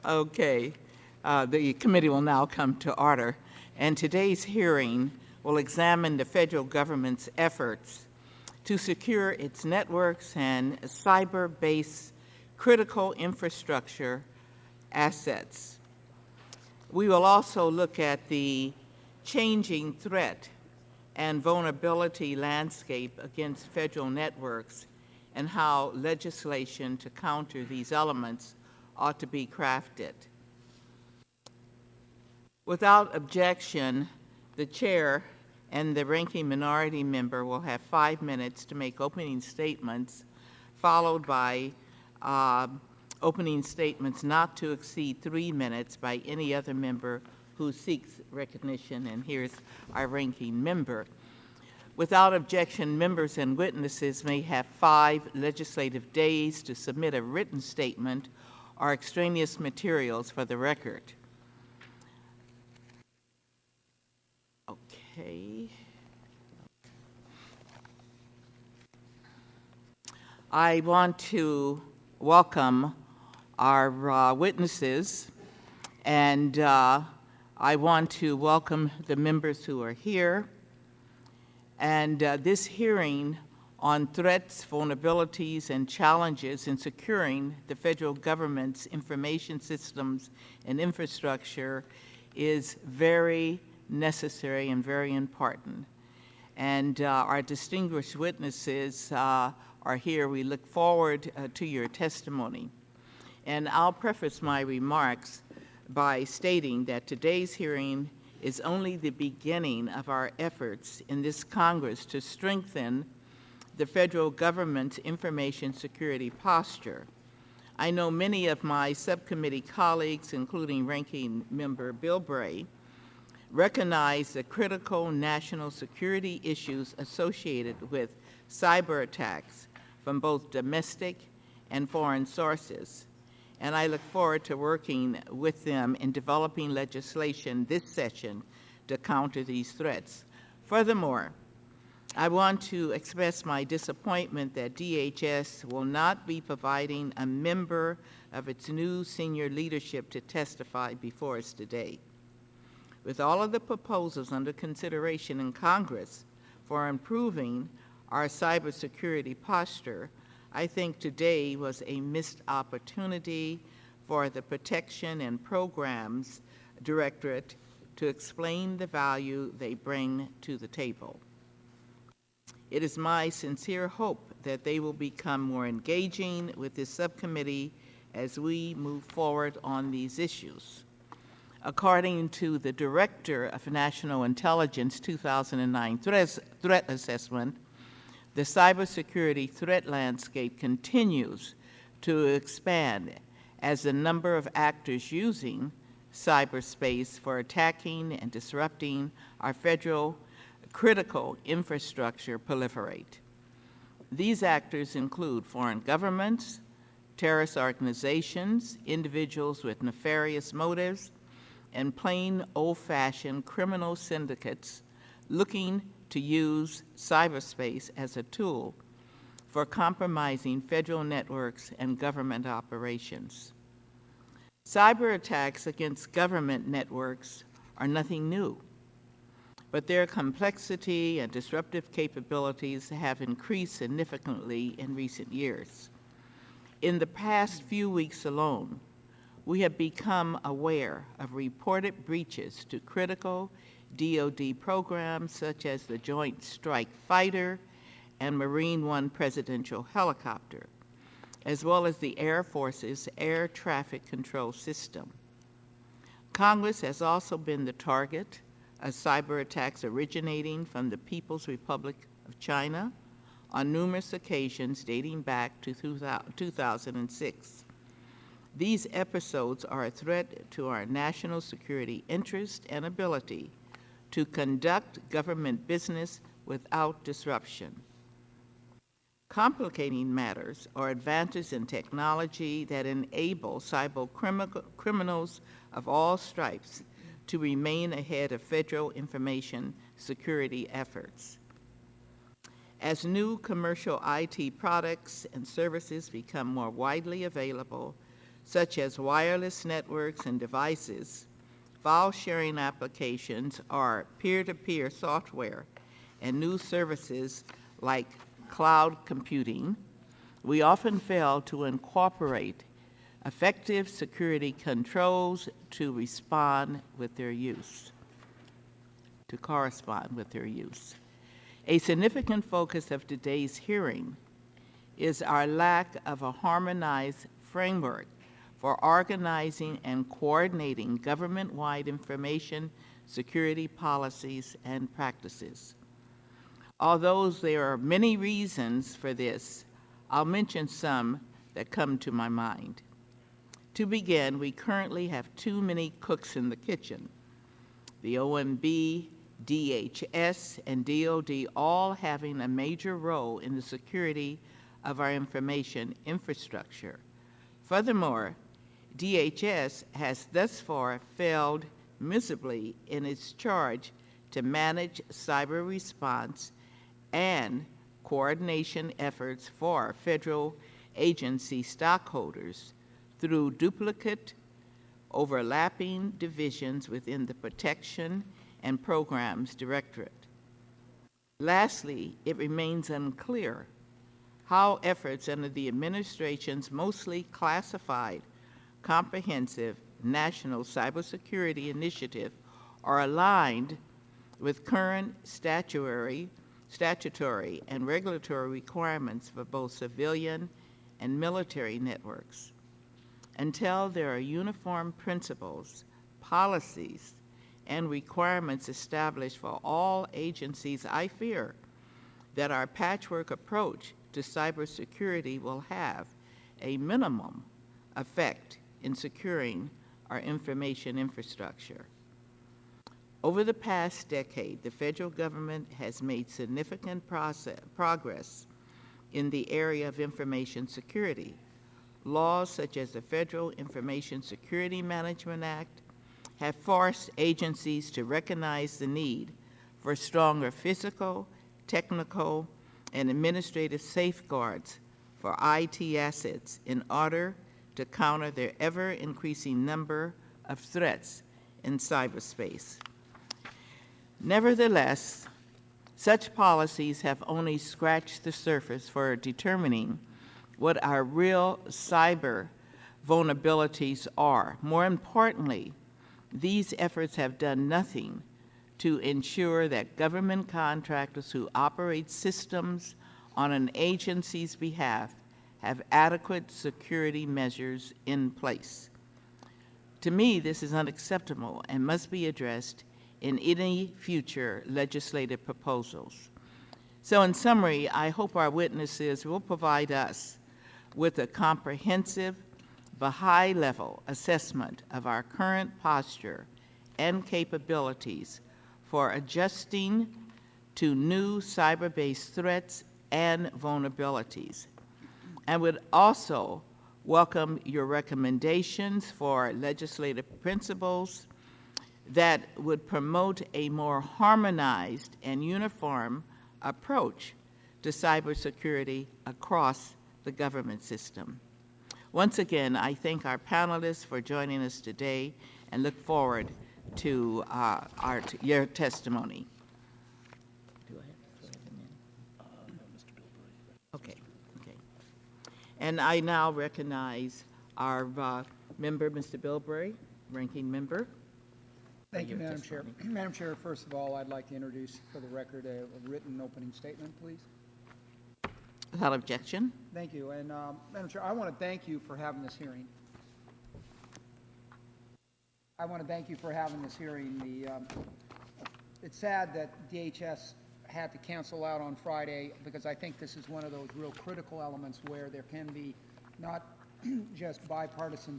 Okay, the committee will now come to order, and today's hearing will examine the federal government's efforts to secure its networks and cyber-based critical infrastructure assets. We will also look at the changing threat and vulnerability landscape against federal networks and how legislation to counter these elements ought to be crafted. Without objection, the chair and the ranking minority member will have 5 minutes to make opening statements, followed by opening statements not to exceed 3 minutes by any other member who seeks recognition. And here's our ranking member. Without objection, members and witnesses may have 5 legislative days to submit a written statement or extraneous materials for the record. Okay. I want to welcome our witnesses, and I want to welcome the members who are here. And this hearing on threats, vulnerabilities, and challenges in securing the federal government's information systems and infrastructure is very necessary and very important. And our distinguished witnesses are here. We look forward to your testimony. And I'll preface my remarks by stating that today's hearing is only the beginning of our efforts in this Congress to strengthen the federal government's information security posture. I know many of my subcommittee colleagues, including Ranking Member Bill Bray, recognize the critical national security issues associated with cyber attacks from both domestic and foreign sources. And I look forward to working with them in developing legislation this session to counter these threats. Furthermore, I want to express my disappointment that DHS will not be providing a member of its new senior leadership to testify before us today. With all of the proposals under consideration in Congress for improving our cybersecurity posture, I think today was a missed opportunity for the Protection and Programs Directorate to explain the value they bring to the table. It is my sincere hope that they will become more engaging with this subcommittee as we move forward on these issues. According to the Director of National Intelligence 2009 Threat Assessment, the cybersecurity threat landscape continues to expand as the number of actors using cyberspace for attacking and disrupting our federal critical infrastructure proliferate. These actors include foreign governments, terrorist organizations, individuals with nefarious motives, and plain old-fashioned criminal syndicates looking to use cyberspace as a tool for compromising federal networks and government operations. Cyber attacks against government networks are nothing new, but their complexity and disruptive capabilities have increased significantly in recent years. In the past few weeks alone, we have become aware of reported breaches to critical DoD programs such as the Joint Strike Fighter and Marine One presidential helicopter, as well as the Air Force's air traffic control system. Congress has also been the target of cyber attacks originating from the People's Republic of China on numerous occasions dating back to 2006. These episodes are a threat to our national security interest and ability to conduct government business without disruption. Complicating matters are advances in technology that enable cyber criminals of all stripes to remain ahead of federal information security efforts. As new commercial IT products and services become more widely available, such as wireless networks and devices, file-sharing applications, or peer-to-peer software, and new services like cloud computing, we often fail to incorporate effective security controls to correspond with their use. A significant focus of today's hearing is our lack of a harmonized framework for organizing and coordinating government-wide information security policies and practices. Although there are many reasons for this, I'll mention some that come to my mind. To begin, we currently have too many cooks in the kitchen. The OMB, DHS, and DOD all having a major role in the security of our information infrastructure. Furthermore, DHS has thus far failed miserably in its charge to manage cyber response and coordination efforts for federal agency stockholders through duplicate, overlapping divisions within the Protection and Programs Directorate. Lastly, it remains unclear how efforts under the administration's mostly classified, comprehensive national cybersecurity initiative are aligned with current statutory and regulatory requirements for both civilian and military networks. Until there are uniform principles, policies, and requirements established for all agencies, I fear that our patchwork approach to cybersecurity will have a minimum effect in securing our information infrastructure. Over the past decade, the federal government has made significant progress in the area of information security. Laws such as the Federal Information Security Management Act have forced agencies to recognize the need for stronger physical, technical, and administrative safeguards for IT assets in order to counter their ever-increasing number of threats in cyberspace. Nevertheless, such policies have only scratched the surface for determining what our real cyber vulnerabilities are. More importantly, these efforts have done nothing to ensure that government contractors who operate systems on an agency's behalf have adequate security measures in place. To me, this is unacceptable and must be addressed in any future legislative proposals. So in summary, I hope our witnesses will provide us with a comprehensive but high-level assessment of our current posture and capabilities for adjusting to new cyber-based threats and vulnerabilities, and would also welcome your recommendations for legislative principles that would promote a more harmonized and uniform approach to cybersecurity across the government system. Once again, I thank our panelists for joining us today and look forward to your testimony. Do I have to swear them in? No, Mr. Bilberry. Okay. And I now recognize our member, Mr. Bilberry, ranking member. Thank you, Madam Chair. Madam Chair, first of all, I'd like to introduce for the record a written opening statement, please. Without objection. Thank you. And Madam Chair, I want to thank you for having this hearing. It's sad that DHS had to cancel out on Friday because I think this is one of those real critical elements where there can be not just bipartisan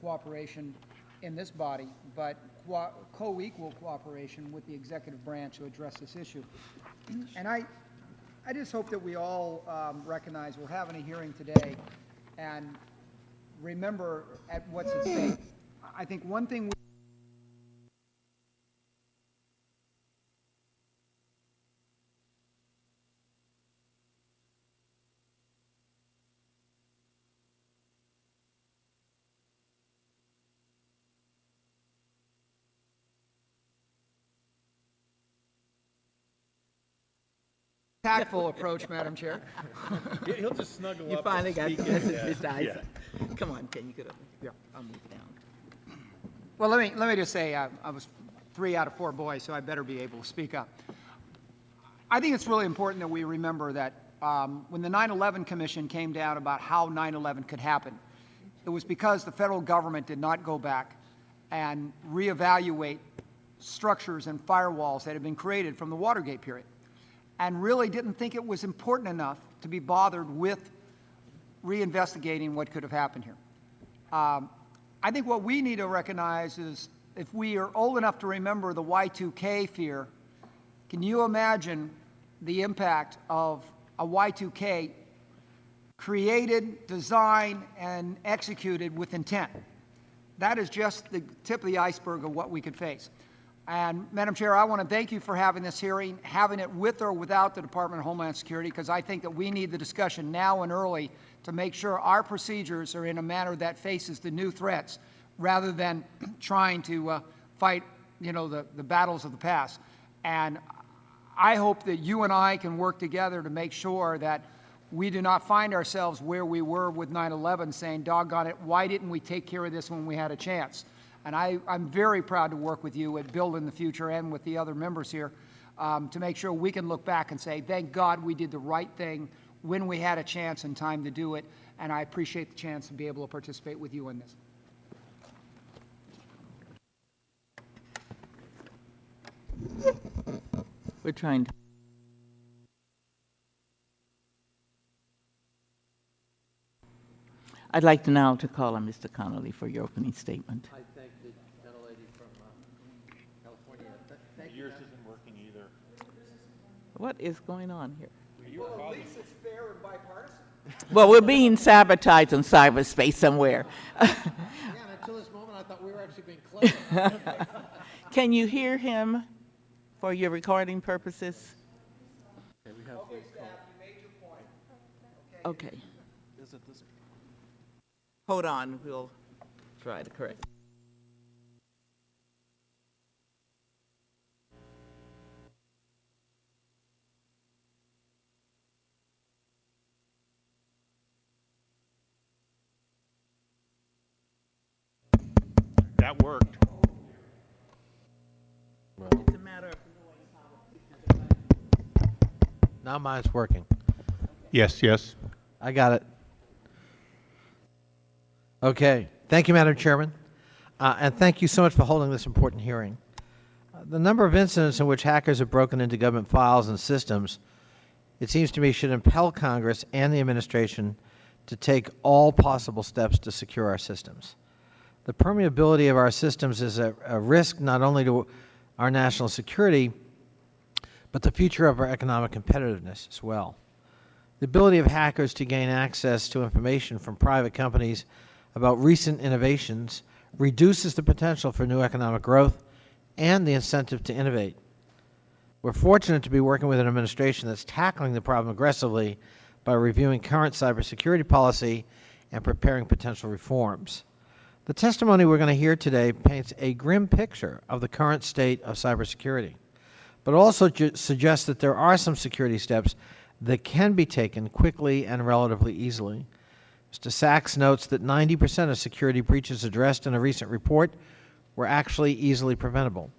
cooperation in this body, but co-equal cooperation with the executive branch to address this issue. And I just hope that we all recognize we're having a hearing today and remember at what's at stake. I think one thing tactful approach, Madam Chair. He'll just snuggle You up. finally and got speak the in. message, Mr. Yeah. Isa. Come on, can you get up? Yeah. I'll move down. Well, let me just say, I was 3 out of 4 boys, so I better be able to speak up. I think it's really important that we remember that when the 9/11 Commission came down about how 9/11 could happen, it was because the federal government did not go back and reevaluate structures and firewalls that had been created from the Watergate period, and really didn't think it was important enough to be bothered with reinvestigating what could have happened here. I think what we need to recognize is, if we are old enough to remember the Y2K fear, can you imagine the impact of a Y2K created, designed, and executed with intent? That is just the tip of the iceberg of what we could face. And, Madam Chair, I want to thank you for having this hearing, having it with or without the Department of Homeland Security, because I think that we need the discussion now and early to make sure our procedures are in a manner that faces the new threats, rather than trying to fight, the battles of the past. And I hope that you and I can work together to make sure that we do not find ourselves where we were with 9/11, saying, doggone it, why didn't we take care of this when we had a chance? And I'm very proud to work with you at Building the Future and with the other members here to make sure we can look back and say, thank God we did the right thing when we had a chance and time to do it. And I appreciate the chance to be able to participate with you in this. We're trying to. I'd like to now to call on Mr. Connolly for your opening statement. I thank the gentlelady from California. Yours isn't working either. What is going on here? Well, at least it's fair and bipartisan. Well, we're being sabotaged in cyberspace somewhere. Yeah, and until this moment, I thought we were actually being clever. Can you hear him for your recording purposes? Okay, we have Okay, staff, you made your point. Okay. Is it this? Hold on, we'll try to correct. That worked. It's a matter of Now mine's working. Yes, yes. I got it. Okay. Thank you, Madam Chairman. And thank you so much for holding this important hearing. The number of incidents in which hackers have broken into government files and systems, it seems to me, should impel Congress and the administration to take all possible steps to secure our systems. The permeability of our systems is a risk not only to our national security, but the future of our economic competitiveness as well. The ability of hackers to gain access to information from private companies about recent innovations reduces the potential for new economic growth and the incentive to innovate. We're fortunate to be working with an administration that's tackling the problem aggressively by reviewing current cybersecurity policy and preparing potential reforms. The testimony we're going to hear today paints a grim picture of the current state of cybersecurity, but also suggests that there are some security steps that can be taken quickly and relatively easily. Mr. Sachs notes that 90% of security breaches addressed in a recent report were actually easily preventable.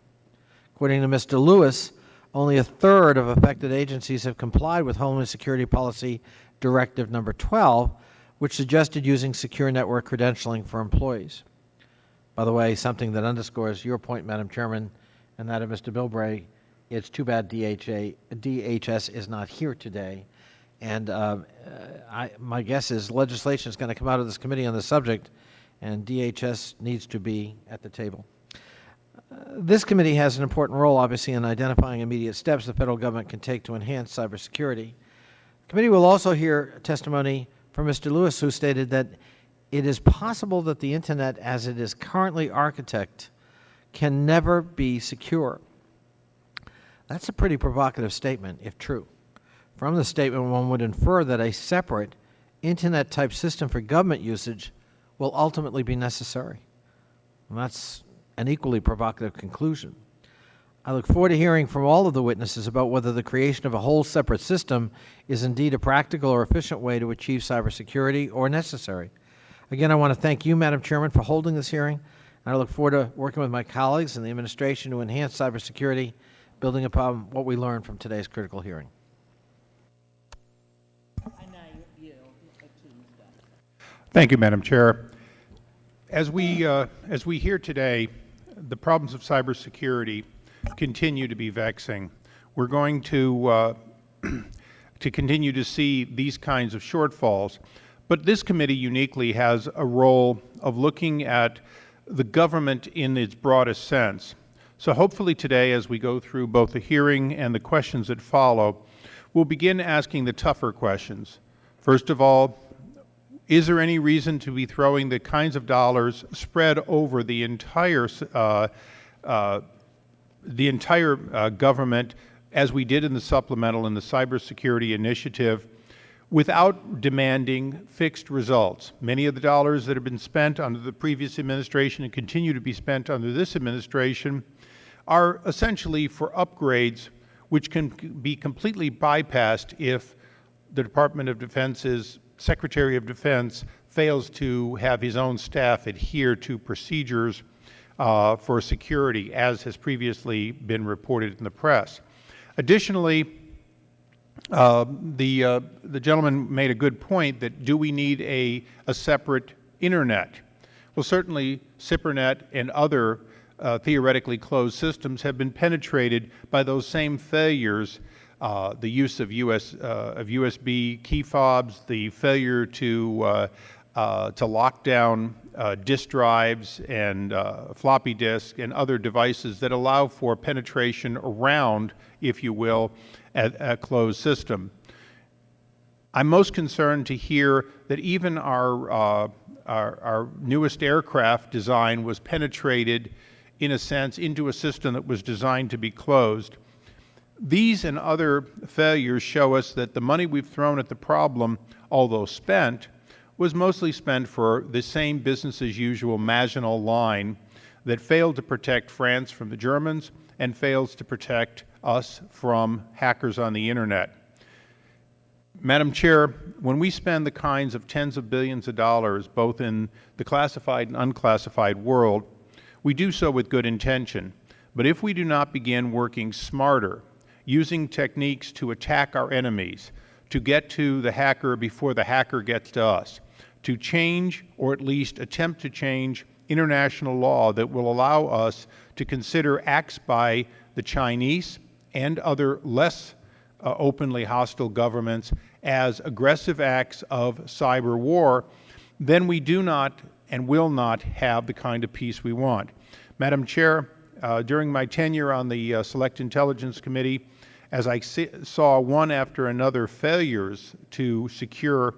According to Mr. Lewis, only a third of affected agencies have complied with Homeland Security Policy Directive Number 12, which suggested using secure network credentialing for employees. By the way, something that underscores your point, Madam Chairman, and that of Mr. Bilbray, it's too bad DHS is not here today. And my guess is legislation is going to come out of this committee on this subject, and DHS needs to be at the table. This committee has an important role, obviously, in identifying immediate steps the federal government can take to enhance cybersecurity. The committee will also hear testimony from Mr. Lewis, who stated that it is possible that the Internet, as it is currently architected, can never be secure. That's a pretty provocative statement, if true. From the statement, one would infer that a separate Internet-type system for government usage will ultimately be necessary. And that's an equally provocative conclusion. I look forward to hearing from all of the witnesses about whether the creation of a whole separate system is indeed a practical or efficient way to achieve cybersecurity or necessary. Again, I want to thank you, Madam Chairman, for holding this hearing, and I look forward to working with my colleagues in the administration to enhance cybersecurity, building upon what we learned from today's critical hearing. Thank you, Madam Chair. As we hear today, the problems of cybersecurity continue to be vexing. We're going to continue to see these kinds of shortfalls. But this committee uniquely has a role of looking at the government in its broadest sense. So hopefully today, as we go through both the hearing and the questions that follow, we'll begin asking the tougher questions. First of all, is there any reason to be throwing the kinds of dollars spread over the entire government, as we did in the supplemental and the cybersecurity initiative, without demanding fixed results? Many of the dollars that have been spent under the previous administration and continue to be spent under this administration are essentially for upgrades which can be completely bypassed if the Department of Defense's Secretary of Defense fails to have his own staff adhere to procedures for security, as has previously been reported in the press. Additionally, the gentleman made a good point that do we need a separate Internet? Well, certainly SIPRNet and other theoretically closed systems have been penetrated by those same failures, the use of USB key fobs, the failure to lock down disk drives and floppy disk and other devices that allow for penetration around, if you will, a closed system. I'm most concerned to hear that even our newest aircraft design was penetrated, in a sense, into a system that was designed to be closed. These and other failures show us that the money we've thrown at the problem, although spent, was mostly spent for the same business-as-usual Maginot Line that failed to protect France from the Germans and fails to protect us from hackers on the Internet. Madam Chair, when we spend the kinds of tens of billions of dollars, both in the classified and unclassified world, we do so with good intention. But if we do not begin working smarter, using techniques to attack our enemies, to get to the hacker before the hacker gets to us, to change, or at least attempt to change, international law that will allow us to consider acts by the Chinese and other less openly hostile governments as aggressive acts of cyber war, then we do not and will not have the kind of peace we want. Madam Chair, during my tenure on the Select Intelligence Committee, as I saw one after another failures to secure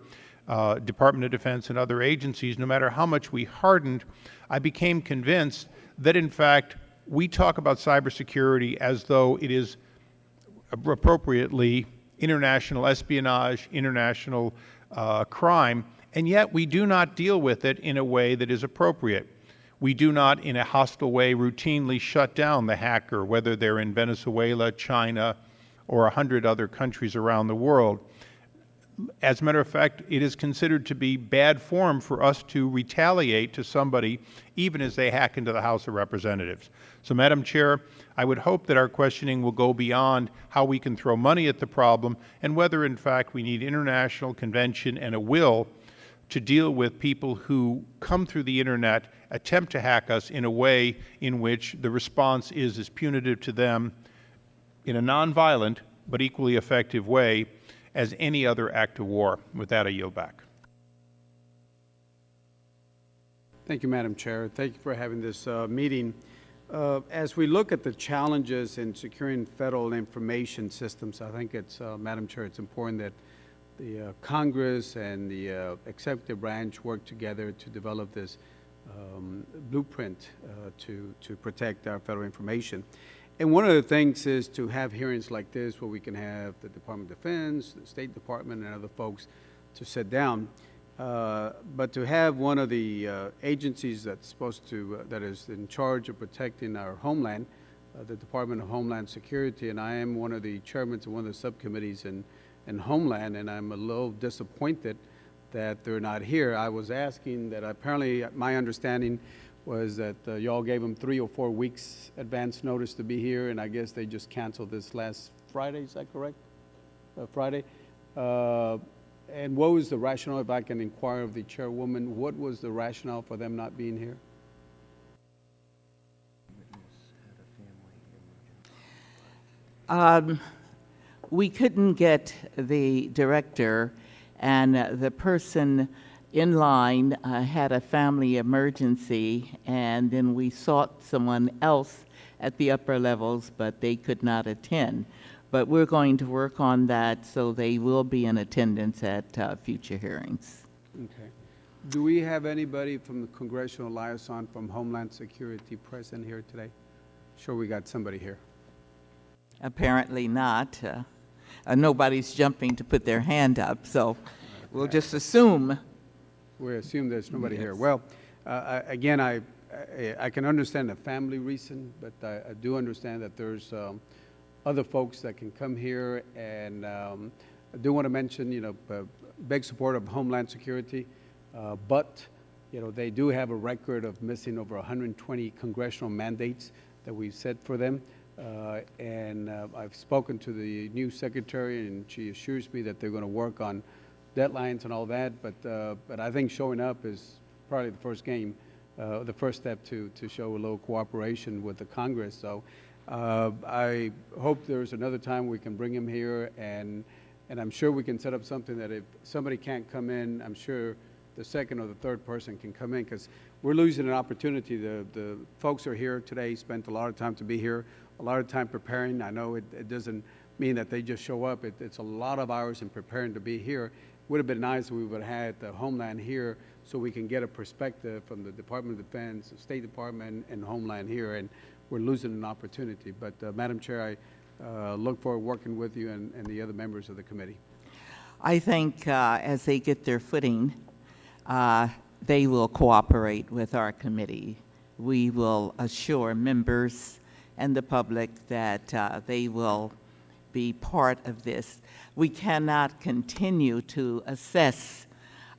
Department of Defense and other agencies, no matter how much we hardened, I became convinced that, in fact, we talk about cybersecurity as though it is appropriately international espionage, international crime, and yet we do not deal with it in a way that is appropriate. We do not, in a hostile way, routinely shut down the hacker, whether they're in Venezuela, China, or 100 other countries around the world. As a matter of fact, it is considered to be bad form for us to retaliate to somebody even as they hack into the House of Representatives. So, Madam Chair, I would hope that our questioning will go beyond how we can throw money at the problem and whether, in fact, we need international convention and a will to deal with people who come through the Internet, attempt to hack us in a way in which the response is as punitive to them in a nonviolent but equally effective way as any other act of war. With that, I yield back. Thank you, Madam Chair. Thank you for having this meeting. As we look at the challenges in securing federal information systems, I think it's, Madam Chair, it's important that the Congress and the executive branch work together to develop this blueprint to protect our federal information. And one of the things is to have hearings like this where we can have the Department of Defense, the State Department, and other folks to sit down. But to have one of the agencies that's supposed to, that is in charge of protecting our homeland, the Department of Homeland Security, and I am one of the chairmen of one of the subcommittees in Homeland, and I'm a little disappointed that they're not here. I was asking that apparently my understanding was that y'all gave them 3 or 4 weeks advance notice to be here, and I guess they just canceled this last Friday, is that correct? Friday? And what was the rationale, if I can inquire of the chairwoman, what was the rationale for them not being here? We couldn't get the director, and the person in line had a family emergency, and then we sought someone else at the upper levels, but they could not attend. But we're going to work on that, so they will be in attendance at future hearings. Okay. Do we have anybody from the Congressional Liaison from Homeland Security present here today? Sure, we got somebody here. Apparently not. Nobody's jumping to put their hand up, so we'll just assume. We assume there's nobody here. Yes. Well, again, I can understand the family reason, but I do understand that there's other folks that can come here, and I do want to mention, you know, big support of Homeland Security, but, you know, they do have a record of missing over 120 congressional mandates that we've set for them. And I've spoken to the new secretary, and she assures me that they're going to work on deadlines and all that. But I think showing up is probably the first game, the first step to show a little cooperation with the Congress. So I hope there's another time we can bring him here, and I'm sure we can set up something that if somebody can't come in, I'm sure the second or the third person can come in, because we're losing an opportunity. The folks are here today, spent a lot of time to be here, a lot of time preparing. I know it doesn't mean that they just show up. It's a lot of hours in preparing to be here. Would have been nice if we would have had the Homeland here so we can get a perspective from the Department of Defense, the State Department, and Homeland here, and we're losing an opportunity. But Madam Chair, I look forward to working with you and the other members of the committee. I think as they get their footing, they will cooperate with our committee. We will assure members and the public that they will be part of this. We cannot continue to assess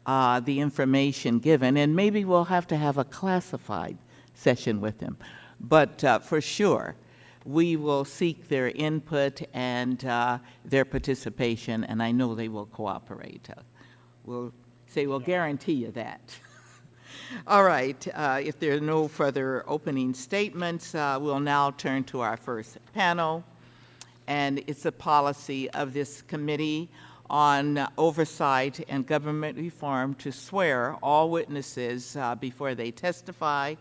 the information given, and maybe we'll have to have a classified session with them. But for sure, we will seek their input and their participation, and I know they will cooperate. We'll guarantee you that. All right, if there are no further opening statements, we'll now turn to our first panel, and it's a policy of this committee on oversight and government reform to swear all witnesses before they testify,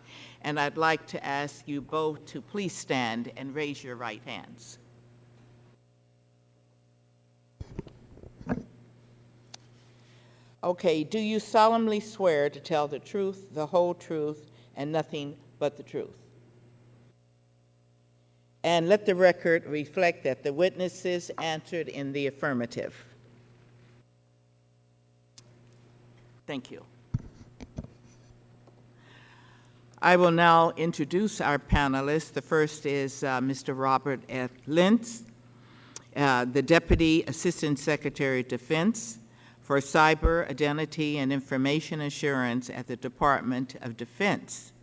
and I'd like to ask you both to please stand and raise your right hands. Okay, do you solemnly swear to tell the truth, the whole truth, and nothing but the truth? And let the record reflect that the witnesses answered in the affirmative. Thank you. I will now introduce our panelists. The first is Mr. Robert F. Lintz, the Deputy Assistant Secretary of Defense for Cyber, Identity, and Information Assurance at the Department of Defense.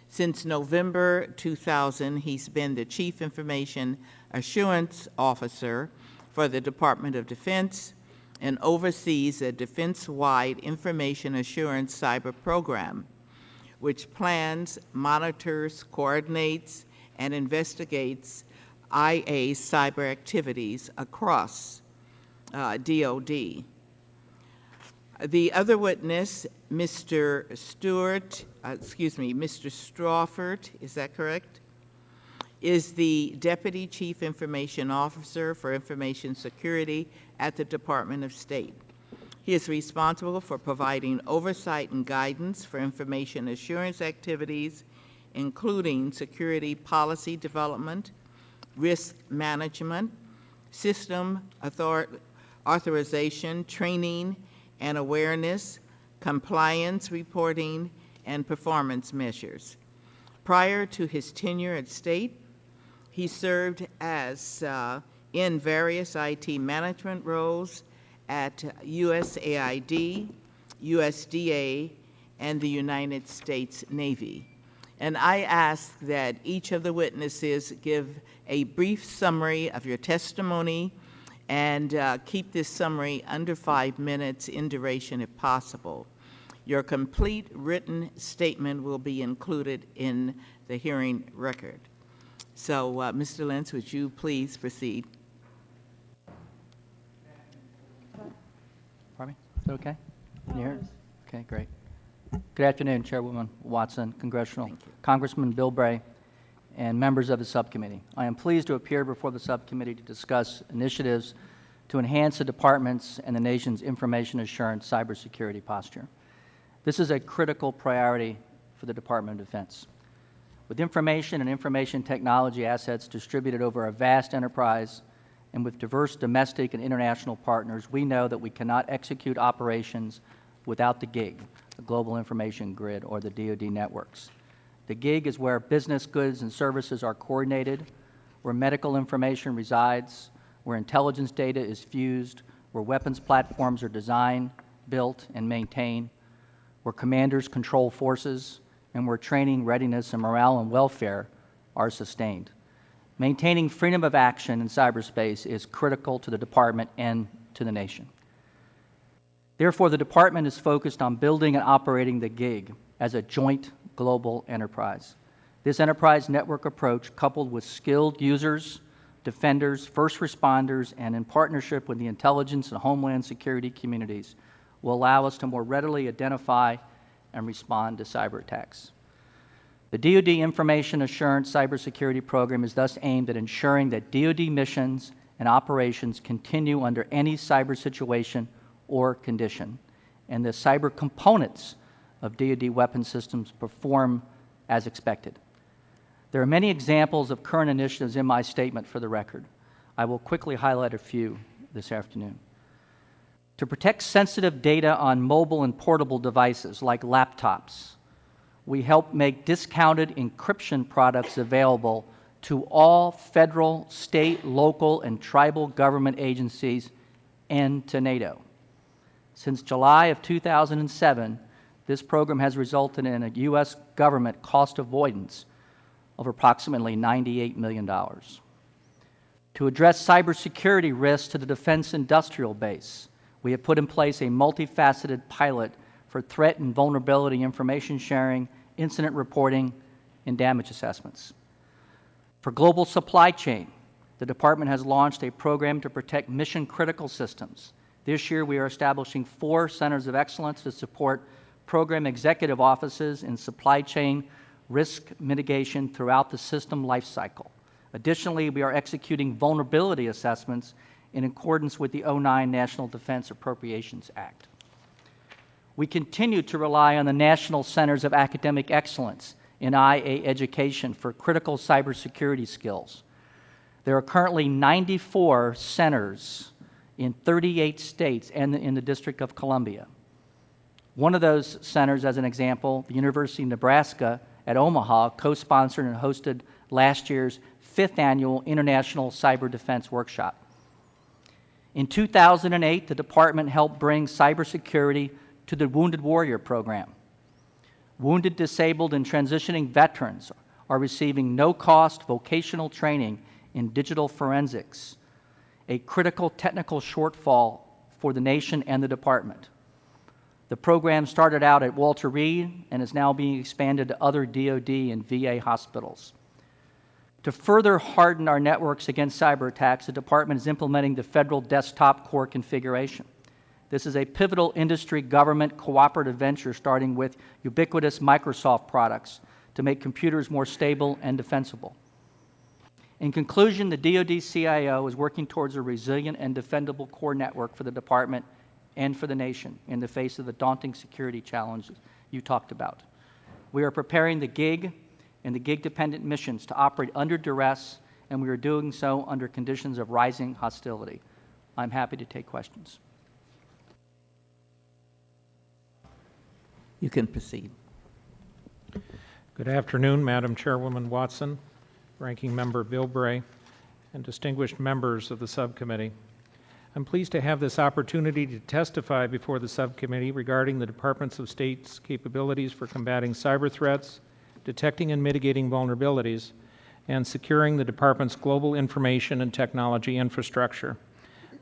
Since November 2000, he's been the Chief Information Assurance Officer for the Department of Defense and oversees a defense-wide information assurance cyber program, which plans, monitors, coordinates, and investigates IA cyber activities across DoD. The other witness, Mr. Strawford, is that correct? Is the Deputy Chief Information Officer for Information Security at the Department of State. He is responsible for providing oversight and guidance for information assurance activities, including security policy development, risk management, system authorization, training and awareness, compliance reporting, and performance measures. Prior to his tenure at State, He served as in various IT management roles at USAID, USDA, and the United States Navy. And I ask that each of the witnesses give a brief summary of your testimony and keep this summary under 5 minutes in duration if possible. Your complete written statement will be included in the hearing record. So, Mr. Lintz, would you please proceed? Pardon me? Is that okay? Can you hear us? Okay, great. Good afternoon, Chairwoman Watson, Congressman Bilbray, and members of the subcommittee. I am pleased to appear before the subcommittee to discuss initiatives to enhance the department's and the nation's information assurance cybersecurity posture. This is a critical priority for the Department of Defense. With information and information technology assets distributed over a vast enterprise and with diverse domestic and international partners, we know that we cannot execute operations without the GIG, the Global Information Grid, or the DoD networks. The GIG is where business, goods, and services are coordinated, where medical information resides, where intelligence data is fused, where weapons platforms are designed, built, and maintained, where commanders control forces, and where training, readiness, and morale and welfare are sustained. Maintaining freedom of action in cyberspace is critical to the department and to the nation. Therefore, the department is focused on building and operating the GIG as a joint global enterprise. This enterprise network approach, coupled with skilled users, defenders, first responders, and in partnership with the intelligence and homeland security communities, will allow us to more readily identify and respond to cyber attacks. The DoD Information Assurance Cybersecurity Program is thus aimed at ensuring that DoD missions and operations continue under any cyber situation or condition, and the cyber components of DoD weapon systems perform as expected. There are many examples of current initiatives in my statement for the record. I will quickly highlight a few this afternoon. To protect sensitive data on mobile and portable devices like laptops, we help make discounted encryption products available to all federal, state, local, and tribal government agencies and to NATO. Since July of 2007, this program has resulted in a U.S. government cost avoidance of approximately $98 million. To address cybersecurity risks to the defense industrial base, we have put in place a multifaceted pilot for threat and vulnerability information sharing, incident reporting, and damage assessments. For global supply chain, the department has launched a program to protect mission-critical systems. This year, we are establishing 4 centers of excellence to support program executive offices in supply chain risk mitigation throughout the system lifecycle. Additionally, we are executing vulnerability assessments in accordance with the 2009 National Defense Appropriations Act. We continue to rely on the National Centers of Academic Excellence in IA education for critical cybersecurity skills. There are currently 94 centers in 38 states and in the District of Columbia. One of those centers, as an example, the University of Nebraska at Omaha, co-sponsored and hosted last year's 5th Annual International Cyber Defense Workshop. In 2008, the department helped bring cybersecurity to the Wounded Warrior Program. Wounded, disabled, and transitioning veterans are receiving no-cost vocational training in digital forensics, a critical technical shortfall for the nation and the department. The program started out at Walter Reed and is now being expanded to other DoD and VA hospitals. To further harden our networks against cyber attacks, the department is implementing the Federal Desktop Core Configuration. This is a pivotal industry government cooperative venture starting with ubiquitous Microsoft products to make computers more stable and defensible. In conclusion, the DoD CIO is working towards a resilient and defendable core network for the department and for the nation in the face of the daunting security challenges you talked about. We are preparing the GIG and the GIG-dependent missions to operate under duress, and we are doing so under conditions of rising hostility. I'm happy to take questions. You can proceed. Good afternoon, Madam Chairwoman Watson, Ranking Member Bilbray, and distinguished members of the subcommittee. I'm pleased to have this opportunity to testify before the subcommittee regarding the Departments of State's capabilities for combating cyber threats, detecting and mitigating vulnerabilities, and securing the Department's global information and technology infrastructure.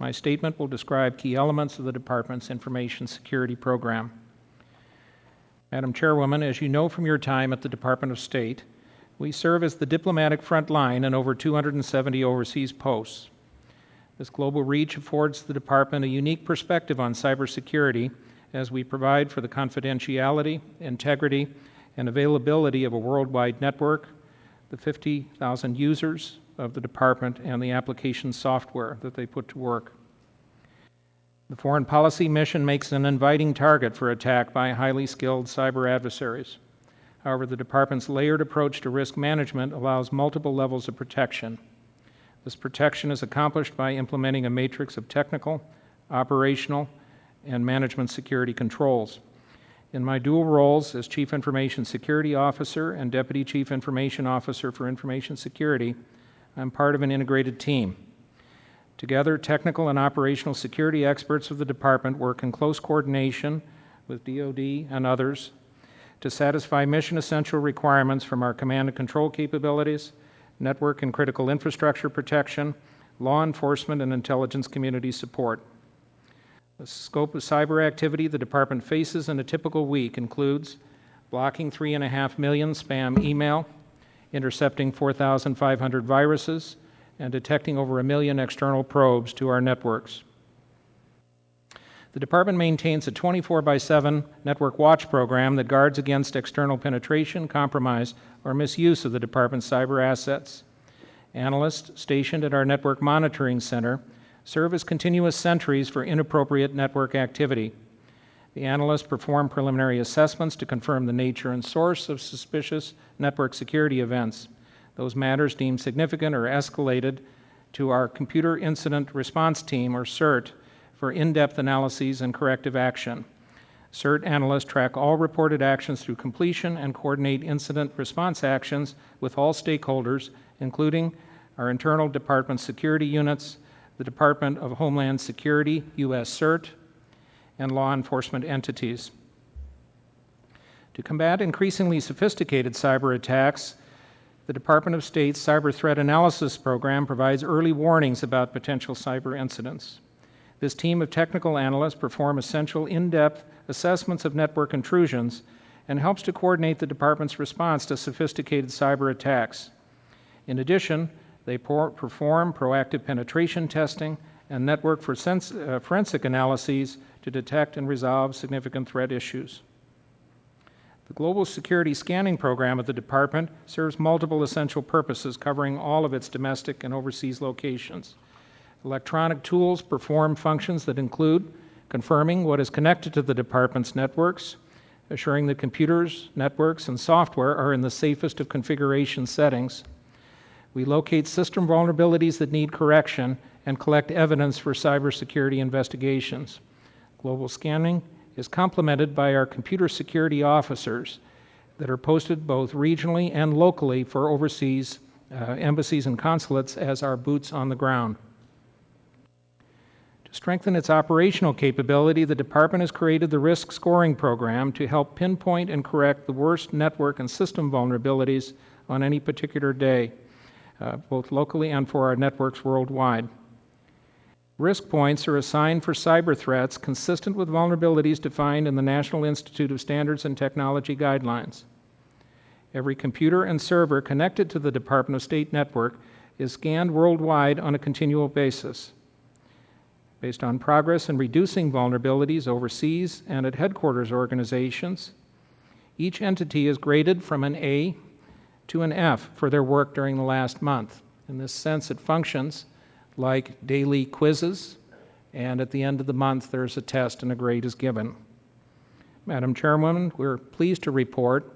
My statement will describe key elements of the Department's information security program. Madam Chairwoman, as you know from your time at the Department of State, we serve as the diplomatic front line in over 270 overseas posts. This global reach affords the Department a unique perspective on cybersecurity as we provide for the confidentiality, integrity, and availability of a worldwide network, the 50,000 users of the Department, and the application software that they put to work. The foreign policy mission makes an inviting target for attack by highly skilled cyber adversaries. However, the Department's layered approach to risk management allows multiple levels of protection. This protection is accomplished by implementing a matrix of technical, operational, and management security controls. In my dual roles as Chief Information Security Officer and Deputy Chief Information Officer for Information Security, I'm part of an integrated team. Together, technical and operational security experts of the Department work in close coordination with DoD and others to satisfy mission-essential requirements from our command and control capabilities, network and critical infrastructure protection, law enforcement, and intelligence community support. The scope of cyber activity the Department faces in a typical week includes blocking 3.5 million spam email, intercepting 4,500 viruses, and detecting over 1 million external probes to our networks. The Department maintains a 24/7 network watch program that guards against external penetration, compromise, or misuse of the Department's cyber assets. Analysts stationed at our Network Monitoring Center serve as continuous sentries for inappropriate network activity. The analysts perform preliminary assessments to confirm the nature and source of suspicious network security events. Those matters deemed significant are escalated to our Computer Incident Response Team, or CIRT, for in-depth analyses and corrective action. CIRT analysts track all reported actions through completion and coordinate incident response actions with all stakeholders, including our internal department security units, the Department of Homeland Security, U.S. CIRT, and law enforcement entities. To combat increasingly sophisticated cyber attacks, the Department of State's Cyber Threat Analysis Program provides early warnings about potential cyber incidents. This team of technical analysts perform essential in-depth assessments of network intrusions and helps to coordinate the Department's response to sophisticated cyber attacks. In addition, they perform proactive penetration testing and network forensic analyses to detect and resolve significant threat issues. The Global Security Scanning Program at the Department serves multiple essential purposes covering all of its domestic and overseas locations. Electronic tools perform functions that include confirming what is connected to the Department's networks, assuring that computers, networks, and software are in the safest of configuration settings. We locate system vulnerabilities that need correction and collect evidence for cybersecurity investigations. Global scanning is complemented by our computer security officers that are posted both regionally and locally for overseas embassies and consulates as our boots on the ground. To strengthen its operational capability, the Department has created the Risk Scoring Program to help pinpoint and correct the worst network and system vulnerabilities on any particular day, both locally and for our networks worldwide. Risk points are assigned for cyber threats consistent with vulnerabilities defined in the National Institute of Standards and Technology guidelines. Every computer and server connected to the Department of State network is scanned worldwide on a continual basis. Based on progress in reducing vulnerabilities overseas and at headquarters organizations, each entity is graded from an A to an F for their work during the last month. In this sense, it functions like daily quizzes, and at the end of the month, there's a test and a grade is given. Madam Chairwoman, we're pleased to report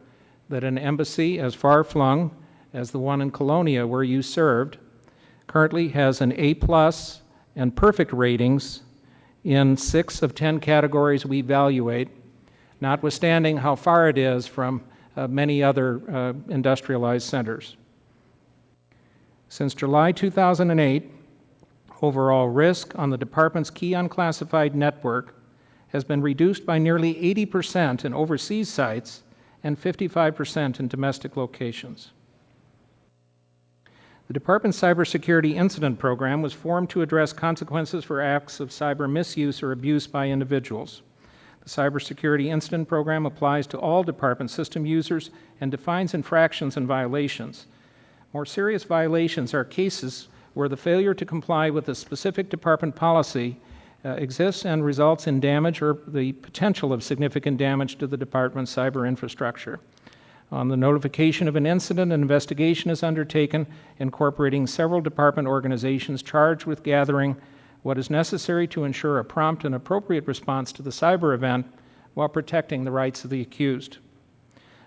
that an embassy as far-flung as the one in Colonia where you served currently has an A+ and perfect ratings in 6 of 10 categories we evaluate, notwithstanding how far it is from many other industrialized centers. Since July 2008, overall risk on the Department's key unclassified network has been reduced by nearly 80% in overseas sites and 55% in domestic locations. The Department's Cybersecurity Incident Program was formed to address consequences for acts of cyber misuse or abuse by individuals. The Cybersecurity Incident Program applies to all Department system users and defines infractions and violations. More serious violations are cases where the failure to comply with a specific Department policy exists and results in damage or the potential of significant damage to the Department's cyber infrastructure. On the notification of an incident, an investigation is undertaken, incorporating several Department organizations charged with gathering what is necessary to ensure a prompt and appropriate response to the cyber event while protecting the rights of the accused.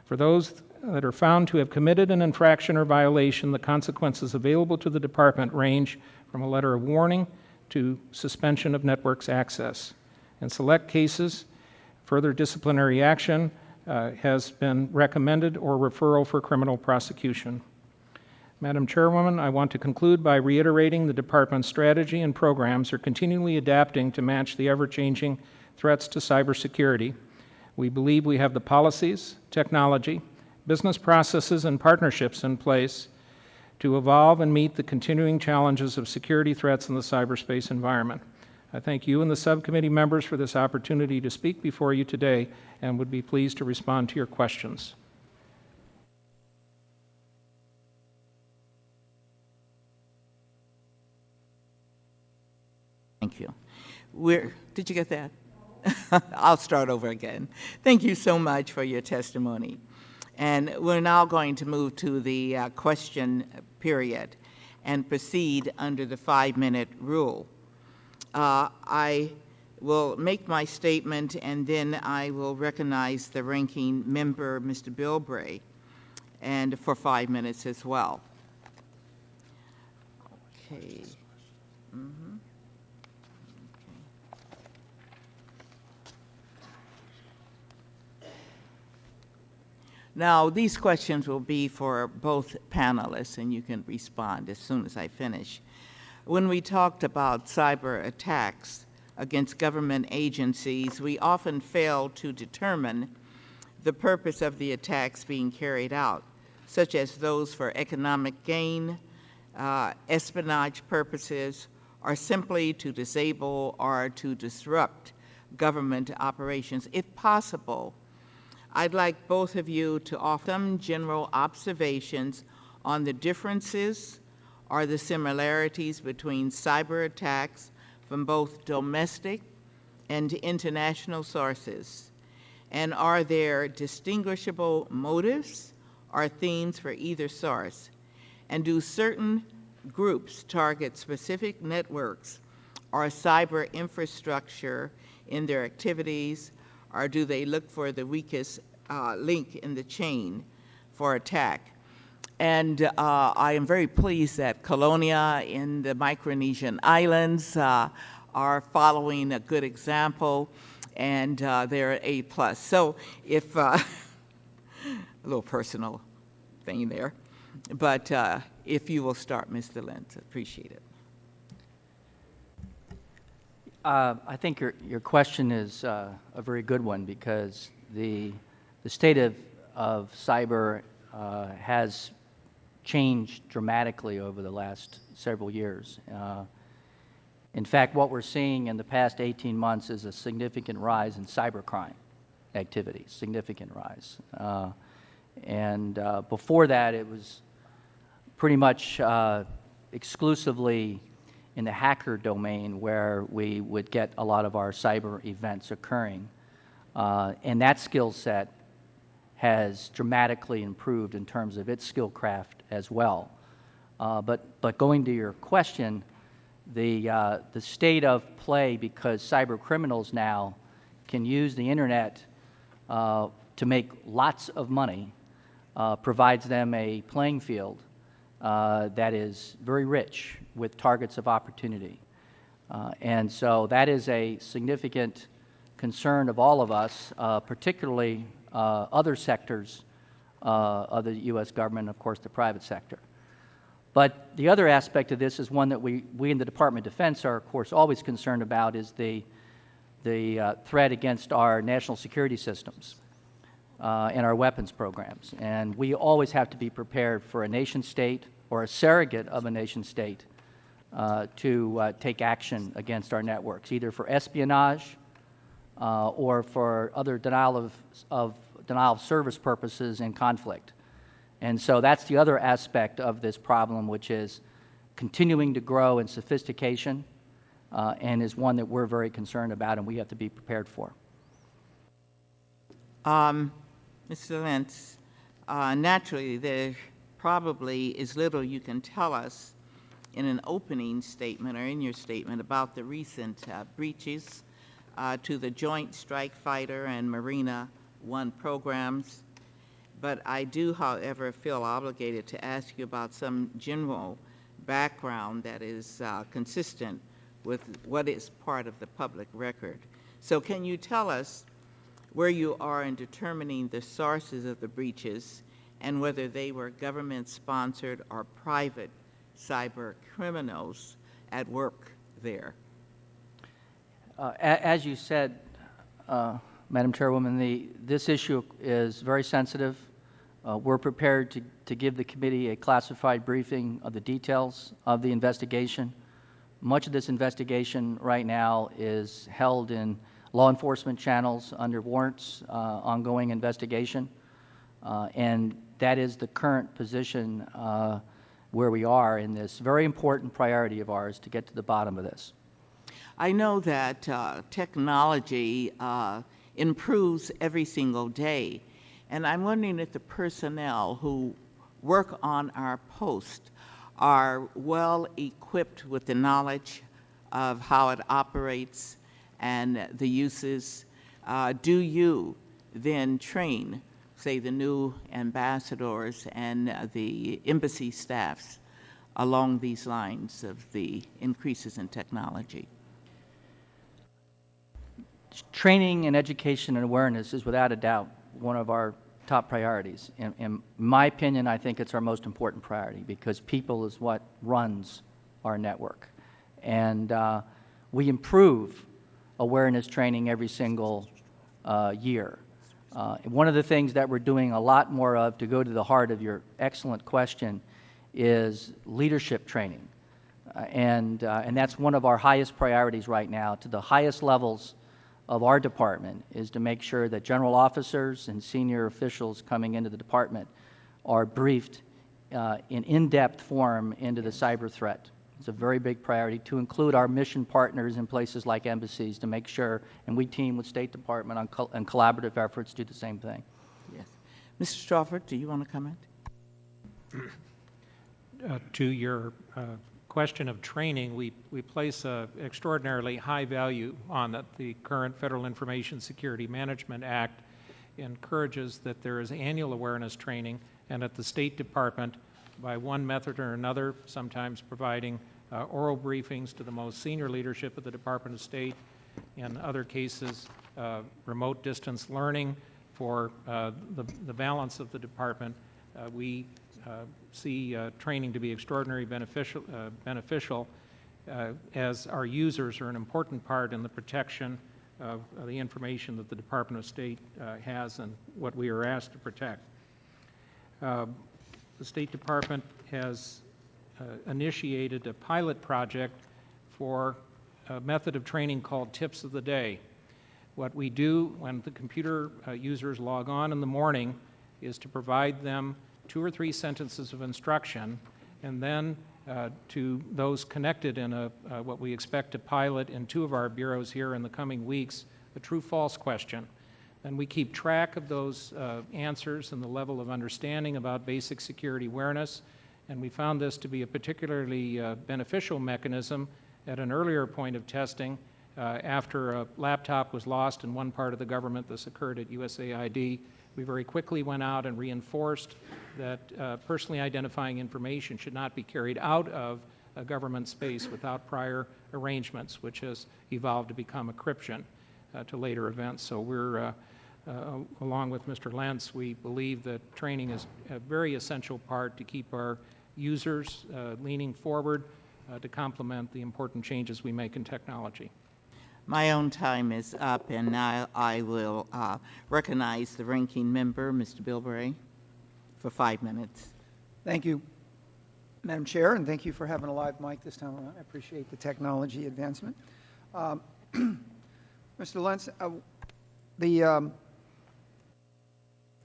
For those that are found to have committed an infraction or violation, the consequences available to the Department range from a letter of warning to suspension of network's access. In select cases, further disciplinary action has been recommended or referral for criminal prosecution. Madam Chairwoman, I want to conclude by reiterating the Department's strategy and programs are continually adapting to match the ever-changing threats to cybersecurity. We believe we have the policies, technology, business processes, and partnerships in place to evolve and meet the continuing challenges of security threats in the cyberspace environment. I thank you and the subcommittee members for this opportunity to speak before you today and would be pleased to respond to your questions. Thank you. Did you get that? I'll start over again. Thank you so much for your testimony. And we're now going to move to the question period and proceed under the 5-minute rule. I will make my statement and then I will recognize the ranking member, Mr. Bilbray, and for 5 minutes as well. Okay. Now, these questions will be for both panelists, and you can respond as soon as I finish. When we talked about cyber attacks against government agencies, we often fail to determine the purpose of the attacks being carried out, such as those for economic gain, espionage purposes, or simply to disable or to disrupt government operations. If possible, I'd like both of you to offer some general observations on the differences or the similarities between cyber attacks from both domestic and international sources. And are there distinguishable motives or themes for either source? And do certain groups target specific networks or cyber infrastructure in their activities, or do they look for the weakest link in the chain for attack? And I am very pleased that Colonia in the Micronesian islands are following a good example, and they're A+. So if, a little personal thing there, but if you will start, Mr. Lintz, appreciate it. I think your question is a very good one, because the state of cyber has changed dramatically over the last several years. In fact, what we're seeing in the past 18 months is a significant rise in cybercrime activity, significant rise. And before that, it was pretty much exclusively in the hacker domain where we would get a lot of our cyber events occurring. And that skill set has dramatically improved in terms of its skill craft as well. But going to your question, the state of play, because cyber criminals now can use the internet to make lots of money, provides them a playing field that is very rich with targets of opportunity. And so that is a significant concern of all of us, particularly other sectors of the U.S. government, and of course the private sector. But the other aspect of this is one that we in the Department of Defense are, of course, always concerned about, is the threat against our national security systems and our weapons programs. And we always have to be prepared for a nation state or a surrogate of a nation state to take action against our networks, either for espionage or for other denial of service purposes in conflict. And so that's the other aspect of this problem, which is continuing to grow in sophistication and is one that we're very concerned about and we have to be prepared for. Mr. Lintz, naturally, there probably is little you can tell us in an opening statement or in your statement about the recent breaches to the Joint Strike Fighter and Marina One programs. But I do, however, feel obligated to ask you about some general background that is consistent with what is part of the public record. So can you tell us where you are in determining the sources of the breaches and whether they were government-sponsored or private cyber criminals at work there? As you said, Madam Chairwoman, this issue is very sensitive. We're prepared to give the committee a classified briefing of the details of the investigation. Much of this investigation right now is held in law enforcement channels under warrants, ongoing investigation, and that is the current position where we are in this very important priority of ours to get to the bottom of this. I know that technology improves every single day, and I'm wondering if the personnel who work on our post are well equipped with the knowledge of how it operates and the uses. Do you then train, say, the new ambassadors and the embassy staffs along these lines of the increases in technology? Training and education and awareness is without a doubt one of our top priorities. In my opinion, I think it's our most important priority because people is what runs our network. And we improve awareness training every single year. One of the things that we're doing a lot more of, to go to the heart of your excellent question, is leadership training. And that's one of our highest priorities right now. To the highest levels of our department is to make sure that general officers and senior officials coming into the department are briefed in in-depth form into the cyber threat. It's a very big priority to include our mission partners in places like embassies to make sure, and we team with State Department on collaborative efforts to do the same thing. Yes. Mr. Strawford, do you want to comment? To your question of training, we place an extraordinarily high value on that. The current Federal Information Security Management Act encourages that there is annual awareness training, and at the State Department, by one method or another, sometimes providing oral briefings to the most senior leadership of the Department of State, in other cases remote distance learning for the balance of the department. We see training to be extraordinarily beneficial as our users are an important part in the protection of the information that the Department of State has and what we are asked to protect. The State Department has initiated a pilot project for a method of training called Tips of the Day. What we do when the computer users log on in the morning is to provide them 2 or 3 sentences of instruction, and then to those connected in what we expect to pilot in 2 of our bureaus here in the coming weeks, a true-false question. And we keep track of those answers and the level of understanding about basic security awareness, and we found this to be a particularly beneficial mechanism at an earlier point of testing after a laptop was lost in one part of the government. This occurred at USAID. We very quickly went out and reinforced that personally identifying information should not be carried out of a government space without prior arrangements, which has evolved to become encryption to later events. So we're, along with Mr. Lentz, we believe that training is a very essential part to keep our users leaning forward to complement the important changes we make in technology. My own time is up, and now I will recognize the ranking member, Mr. Bilbray, for 5 minutes. Thank you, Madam Chair, and thank you for having a live mic this time around. I appreciate the technology advancement. Mr. Lentz,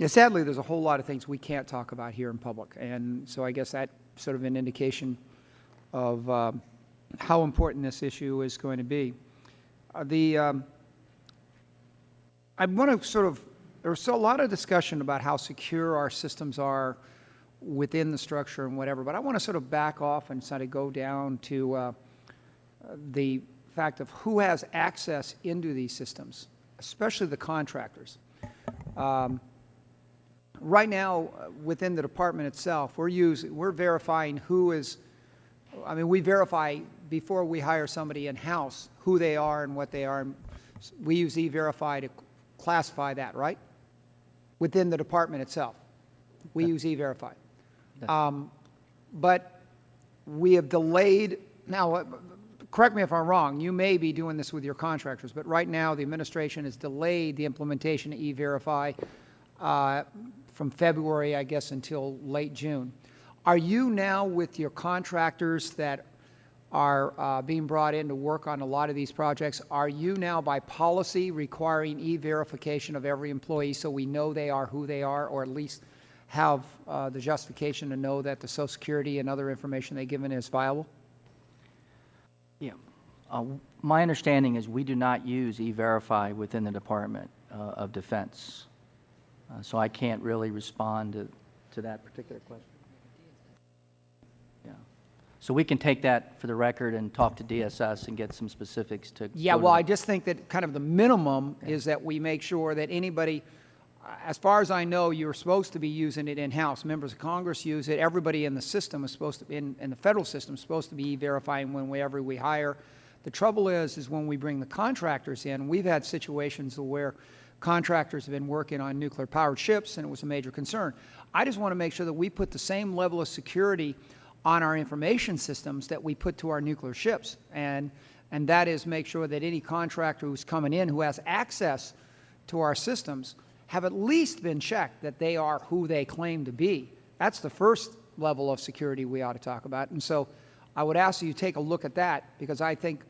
sadly, there's a whole lot of things we can't talk about here in public, and so I guess that's sort of an indication of how important this issue is going to be. I want to sort of, there's a lot of discussion about how secure our systems are within the structure and whatever, but I want to sort of back off and sort of go down to the fact of who has access into these systems, especially the contractors. Right now, within the department itself, we're verifying who is, I mean, we verify before we hire somebody in-house who they are and what they are. We use E-Verify to classify that, right? Within the department itself. We use E-Verify. But we have delayed, now, correct me if I'm wrong, you may be doing this with your contractors, but right now the administration has delayed the implementation of E-Verify from February, I guess, until late June. Are you now, with your contractors that are being brought in to work on a lot of these projects, are you now by policy requiring E-verification of every employee so we know they are who they are, or at least have the justification to know that the Social Security and other information they've given is viable? Yeah. My understanding is we do not use E-Verify within the Department of Defense. So I can't really respond to that particular question. Yeah. So we can take that for the record and talk to DSS and get some specifics to. Yeah, well, I just think that kind of the minimum is that we make sure that anybody, as far as I know, you're supposed to be using it in-house. Members of Congress use it. Everybody in the system is supposed to, in the federal system, is supposed to be verifying whenever we hire. The trouble is when we bring the contractors in, we've had situations where contractors have been working on nuclear-powered ships, and it was a major concern. I just want to make sure that we put the same level of security on our information systems that we put to our nuclear ships, and that is make sure that any contractor who's coming in who has access to our systems have at least been checked that they are who they claim to be. That's the first level of security we ought to talk about. And so I would ask you to take a look at that, because I think,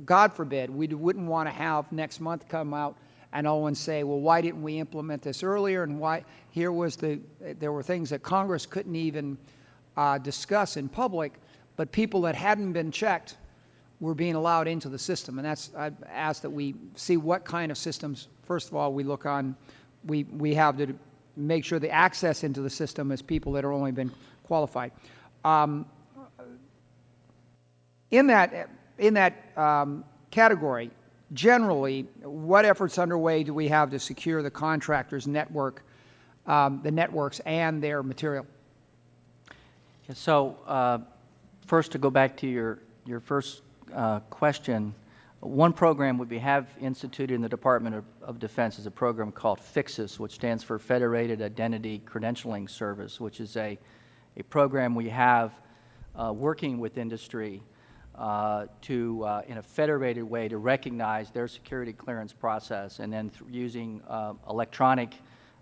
God forbid, we wouldn't want to have next month come out and all and say, well, why didn't we implement this earlier, and why there were things that Congress couldn't even discuss in public, but people that hadn't been checked were being allowed into the system. And that's, I've asked that we see what kind of systems, first of all, we look on, we have to make sure the access into the system is people that are only been qualified. In that category, generally, what efforts underway do we have to secure the contractors' network, the networks and their material? Yeah, so first, to go back to your first question, one program we have instituted in the Department of Defense is a program called FIXIS, which stands for Federated Identity Credentialing Service, which is a program we have working with industry to, in a federated way, to recognize their security clearance process, and then using electronic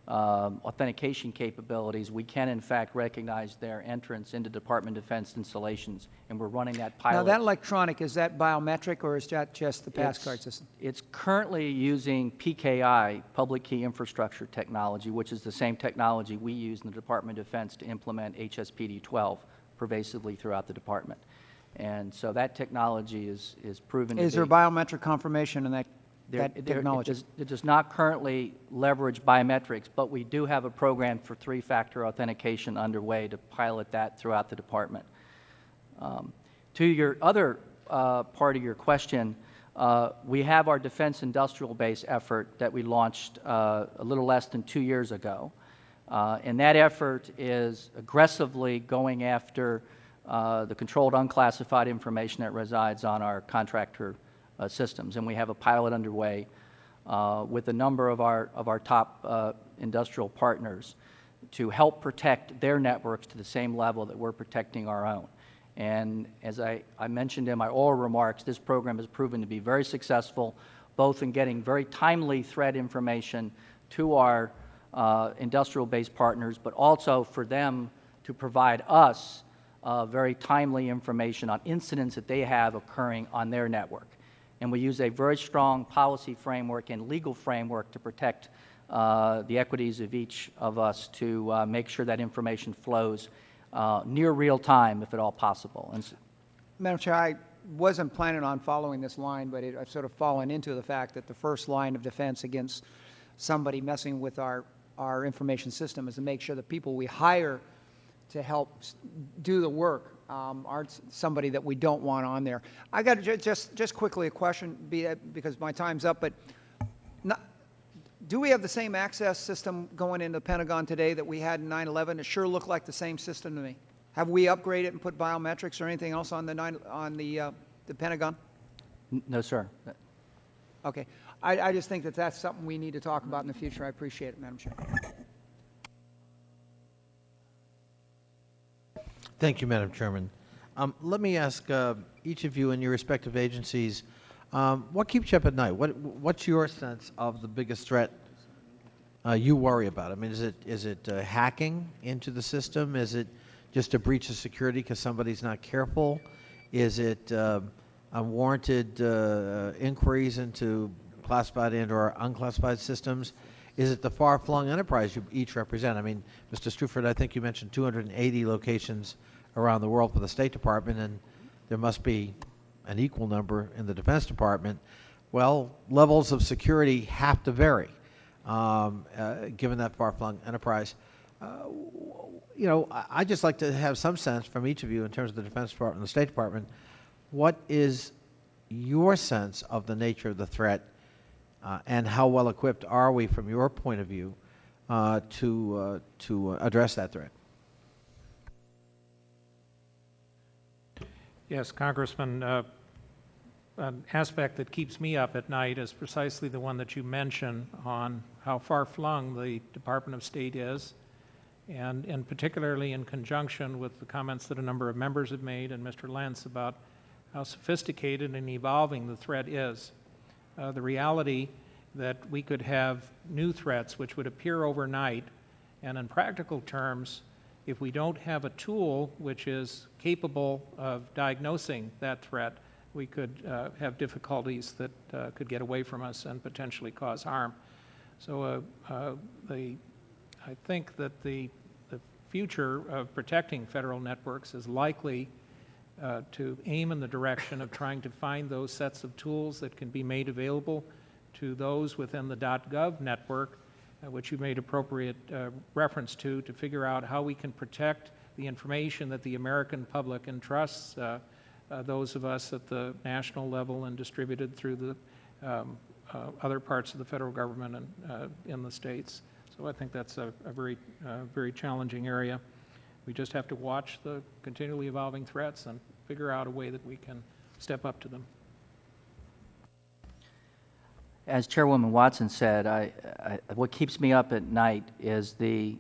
authentication capabilities, we can in fact recognize their entrance into Department of Defense installations, and we're running that pilot. Now that electronic, is that biometric, or is that just the passcard system? It's currently using PKI, Public Key Infrastructure Technology, which is the same technology we use in the Department of Defense to implement HSPD 12 pervasively throughout the department. And so that technology is proven to be. Is there biometric confirmation in that technology? It does not currently leverage biometrics, but we do have a program for three-factor authentication underway to pilot that throughout the department. To your other part of your question, we have our defense industrial base effort that we launched a little less than 2 years ago. And that effort is aggressively going after the controlled unclassified information that resides on our contractor systems, and we have a pilot underway with a number of our top industrial partners to help protect their networks to the same level that we're protecting our own. And as I mentioned in my oral remarks, this program has proven to be very successful, both in getting very timely threat information to our industrial-based partners, but also for them to provide us very timely information on incidents that they have occurring on their network. And we use a very strong policy framework and legal framework to protect the equities of each of us to make sure that information flows near real time, if at all possible. And Madam Chair, I wasn't planning on following this line, but I've sort of fallen into the fact that the first line of defense against somebody messing with our information system is to make sure the people we hire to help do the work aren't somebody that we don't want on there. I got just quickly a question, because my time's up, but do we have the same access system going into the Pentagon today that we had in 9/11? It sure looked like the same system to me. Have we upgraded and put biometrics or anything else on the Pentagon? no, sir. Okay. I just think that that's something we need to talk about in the future. I appreciate it, Madam Chair. Thank you, Madam Chairman. Let me ask each of you in your respective agencies, what keeps you up at night? What's your sense of the biggest threat you worry about? I mean, is it hacking into the system? Is it just a breach of security because somebody's not careful? Is it unwarranted inquiries into classified and/or unclassified systems? Is it the far-flung enterprise you each represent? I mean, Mr. Struford, I think you mentioned 280 locations around the world for the State Department, and there must be an equal number in the Defense Department. Well, levels of security have to vary, given that far-flung enterprise. You know, I'd just like to have some sense from each of you in terms of the Defense Department and the State Department. What is your sense of the nature of the threat, and how well equipped are we, from your point of view, to address that threat? Yes, Congressman, an aspect that keeps me up at night is precisely the one that you mentioned on how far-flung the Department of State is, and particularly in conjunction with the comments that a number of members have made and Mr. Lentz about how sophisticated and evolving the threat is. The reality that we could have new threats which would appear overnight, and in practical terms, if we don't have a tool which is capable of diagnosing that threat, we could have difficulties that could get away from us and potentially cause harm. So I think that the future of protecting federal networks is likely to aim in the direction of trying to find those sets of tools that can be made available to those within the .gov network, which you made appropriate reference to figure out how we can protect the information that the American public entrusts those of us at the national level and distributed through the other parts of the federal government and in the states. So I think that's a very challenging area. We just have to watch the continually evolving threats and figure out a way that we can step up to them. As Chairwoman Watson said, what keeps me up at night is the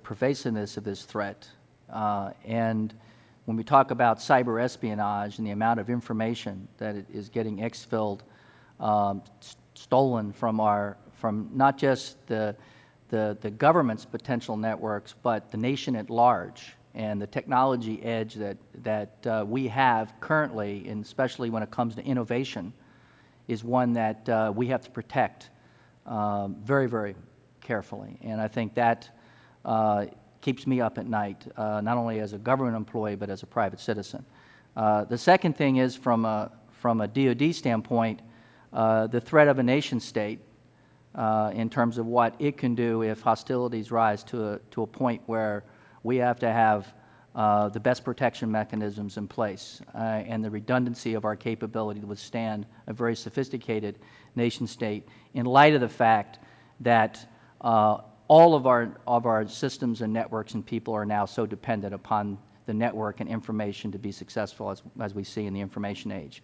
pervasiveness of this threat. And when we talk about cyber espionage and the amount of information that is getting exfilled, stolen from not just the government's potential networks, but the nation at large, and the technology edge that we have currently, and especially when it comes to innovation, is one that we have to protect very, very carefully. And I think that keeps me up at night, not only as a government employee, but as a private citizen. The second thing is, from a DoD standpoint, the threat of a nation state in terms of what it can do if hostilities rise to a point where we have to have the best protection mechanisms in place and the redundancy of our capability to withstand a very sophisticated nation state, in light of the fact that all of our systems and networks and people are now so dependent upon the network and information to be successful, as we see in the information age.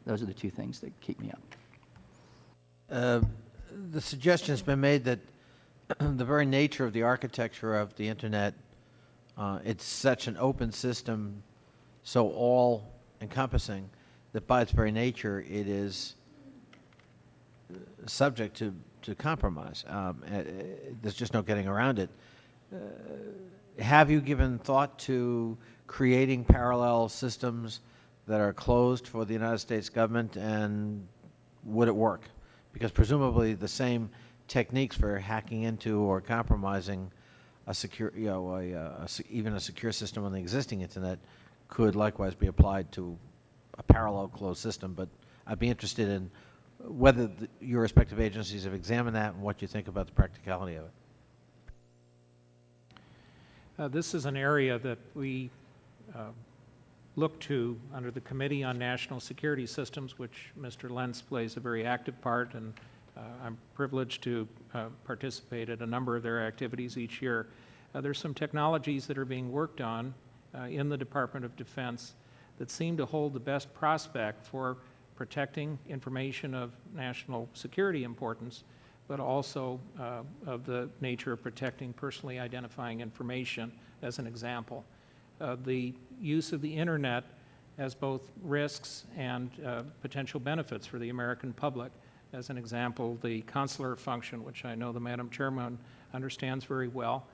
Those are the two things that keep me up. The suggestion has been made that the very nature of the architecture of the Internet, it's such an open system, so all-encompassing, that by its very nature, it is subject to compromise. There's just no getting around it. Have you given thought to creating parallel systems that are closed for the United States government, and would it work? Because presumably the same techniques for hacking into or compromising a secure, even a secure system on the existing Internet could likewise be applied to a parallel closed system. But I'd be interested in whether your respective agencies have examined that and what you think about the practicality of it. This is an area that we look to under the Committee on National Security Systems, which Mr. Lentz plays a very active part, and I'm privileged to participate at a number of their activities each year. There's some technologies that are being worked on in the Department of Defense that seem to hold the best prospect for protecting information of national security importance, but also of the nature of protecting personally identifying information, as an example. The use of the Internet has both risks and potential benefits for the American public. As an example, the consular function, which I know the Madam Chairman understands very well.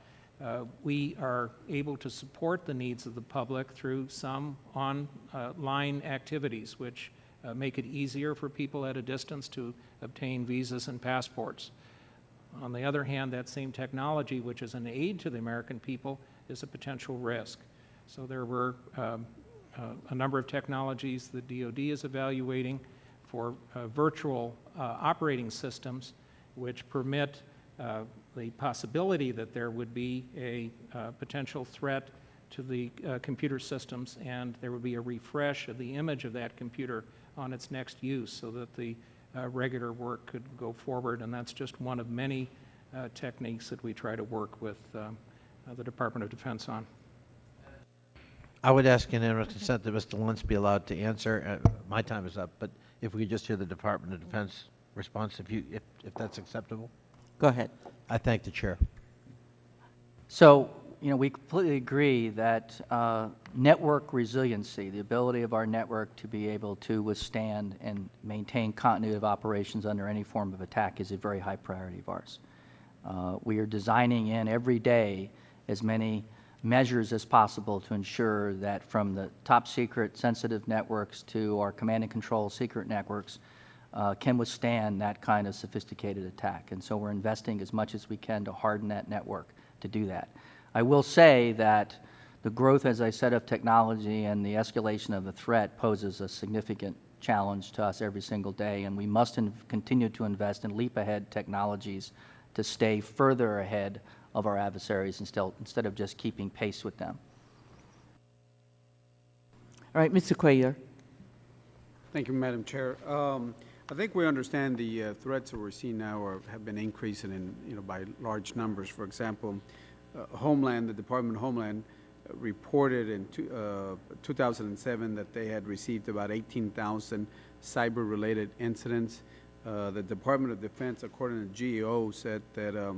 We are able to support the needs of the public through some online activities, which make it easier for people at a distance to obtain visas and passports. On the other hand, that same technology, which is an aid to the American people, is a potential risk. So there were a number of technologies that DoD is evaluating for virtual operating systems, which permit the possibility that there would be a potential threat to the computer systems, and there would be a refresh of the image of that computer on its next use so that the regular work could go forward. And that's just one of many techniques that we try to work with the Department of Defense on. I would ask unanimous consent that Mr. Lentz be allowed to answer. My time is up, but if we could just hear the Department of Defense response, if that's acceptable. Go ahead. I thank the chair. So, we completely agree that network resiliency, the ability of our network to be able to withstand and maintain continuity of operations under any form of attack, is a very high priority of ours. We are designing in every day as many measures as possible to ensure that from the top secret sensitive networks to our command and control secret networks can withstand that kind of sophisticated attack. And so we're investing as much as we can to harden that network to do that. I will say that the growth, as I said, of technology and the escalation of the threat poses a significant challenge to us every single day, and we must continue to invest in leap-ahead technologies to stay further ahead of our adversaries instead of just keeping pace with them. All right, Mr. Cuellar. Thank you, Madam Chair. I think we understand the threats that we're seeing now have been increasing in, by large numbers. For example, Homeland, the Department of Homeland, reported in 2007 that they had received about 18,000 cyber-related incidents. The Department of Defense, according to GEO, said that I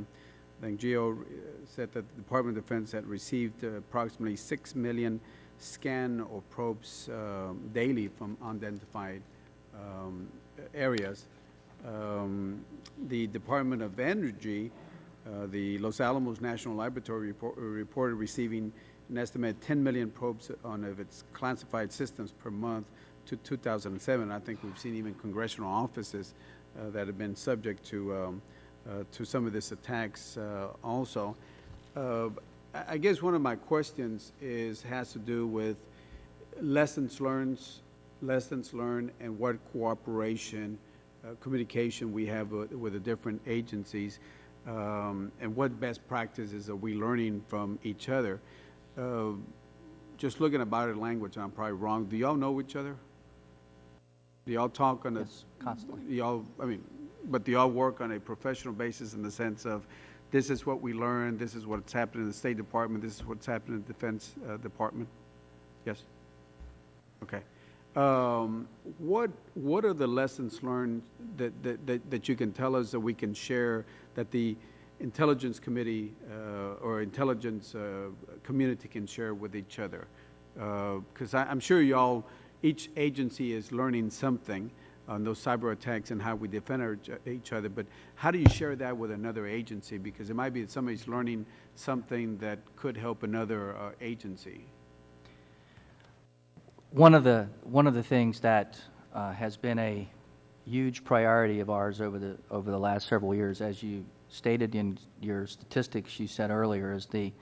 think GEO said that the Department of Defense had received approximately 6 million scan or probes daily from unidentified areas. The Department of Energy, the Los Alamos National Laboratory reported receiving an estimated 10 million probes on of its classified systems per month to 2007. I think we've seen even congressional offices that have been subject to some of these attacks also. I guess one of my questions has to do with lessons learned and what cooperation, communication we have with the different agencies, and what best practices are we learning from each other. Just looking at body language, I'm probably wrong. Do y'all know each other? Do y'all talk on Yes, constantly. But do y'all work on a professional basis in the sense of this is what we learned, this is what's happening in the State Department, this is what's happening in the Defense Department? Yes? Okay. What are the lessons learned that you can tell us that we can share that the intelligence committee or intelligence community can share with each other? Because I'm sure y'all, each agency is learning something on those cyber attacks and how we defend each other, but how do you share that with another agency? Because it might be that somebody's learning something that could help another agency. One of the things that has been a huge priority of ours over the last several years, as you stated in your statistics you said earlier, is the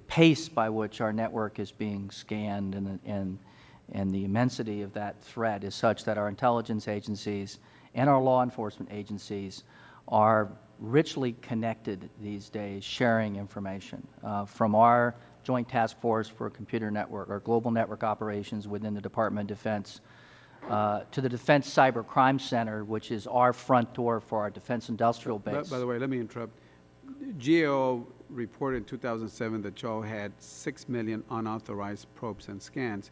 pace by which our network is being scanned, and the immensity of that threat is such that our intelligence agencies and our law enforcement agencies are richly connected these days, sharing information from our Joint Task Force for Computer Network, or Global Network Operations within the Department of Defense, to the Defense Cyber Crime Center, which is our front door for our defense industrial base. By the way, let me interrupt. GAO reported in 2007 that y'all had 6 million unauthorized probes and scans,